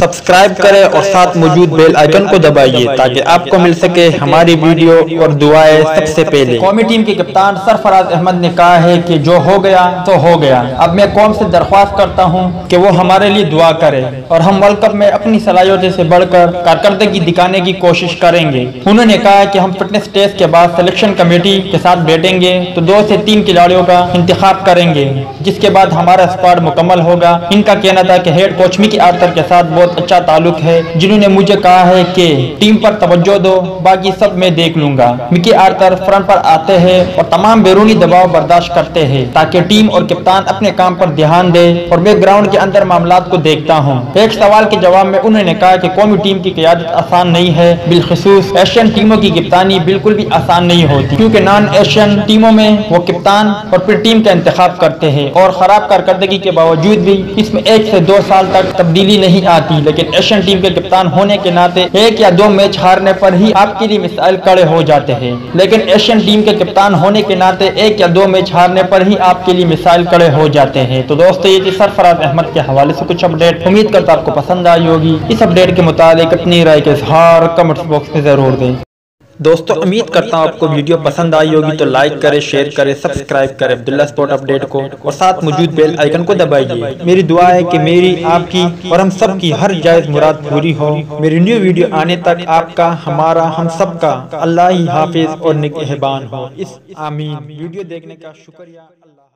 Subscribe करें और साथ मौजूद बेल आइकन को दबाइए ताकि आपको मिल सके हमारी वीडियो और दुआएं सबसे पहले। कौमी टीम के कप्तान सरफराज अहमद ने कहा है कि जो हो गया तो हो गया। अब मैं कौम से दरख्वास्त करता हूं कि वो हमारे लिए दुआ करे और हम वर्ल्ड कप में अपनी सलाहियतों से बढ़कर कारकर्दगी दिखाने की कोशिश करेंगे। उन्होंने कहा कि हम फिटनेस टेस्ट के बाद सिलेक्शन कमेटी के साथ बैठेंगे तो 2 से 3 खिलाड़ियों का इंतखाब करेंगे, जिसके बाद हमारा स्क्वाड मुकम्मल होगा। इनका कहना था कि हेड कोच मिकी आर्थर के साथ बहुत अच्छा ताल्लुक है, जिन्होंने मुझे कहा है कि टीम पर तवज्जो दो, बाकी सब मैं देख लूंगा। मिकी आर्थर फ्रंट पर आते हैं और तमाम बैरूनी दबाव बर्दाश्त करते हैं ताकि टीम और कप्तान अपने काम पर ध्यान दे और मैं ग्राउंड के अंदर मामलात को देखता हूं। एक सवाल के जवाब में उन्होंने कहा कि कौमी टीम की क़यादत आसान नहीं है, बिलखुसूस एशियन टीमों की कप्तानी बिल्कुल भी आसान नहीं होती, क्योंकि नॉन एशियन टीमों में वो कप्तान और फिर टीम का इंतखाब करते हैं और खराब कारकर्दगी के बावजूद भी इसमें 1 से 2 साल तक तब्दीली नहीं आती। लेकिन एशियन टीम के कप्तान होने के नाते 1 या 2 मैच हारने पर ही आपके लिए मिसाइल खड़े हो जाते हैं। लेकिन एशियन टीम के कप्तान होने के नाते 1 या 2 मैच हारने पर ही आपके लिए मिसाइल खड़े हो जाते हैं। तो दोस्तों, ये थी सरफराज अहमद के हवाले से कुछ अपडेट। उम्मीद करता आपको पसंद आई होगी। इस अपडेट के मुताबिक अपनी राय का इजहार कमेंट्स बॉक्स में जरूर दें। दोस्तों, उम्मीद करता हूँ आपको वीडियो पसंद आई होगी, तो लाइक करें, शेयर करें, सब्सक्राइब करें अब्दुल्ला स्पोर्ट अपडेट को और साथ मौजूद बेल आइकन को दबाइए। मेरी दुआ है कि मेरी, आपकी और हम सब की हर जायज मुराद पूरी हो। मेरी न्यू वीडियो आने तक आपका, हमारा, हम सब का अल्लाह ही हाफिज और निगहबान हो। इस आमीन। वीडियो देखने का शुक्रिया। अल्लाह।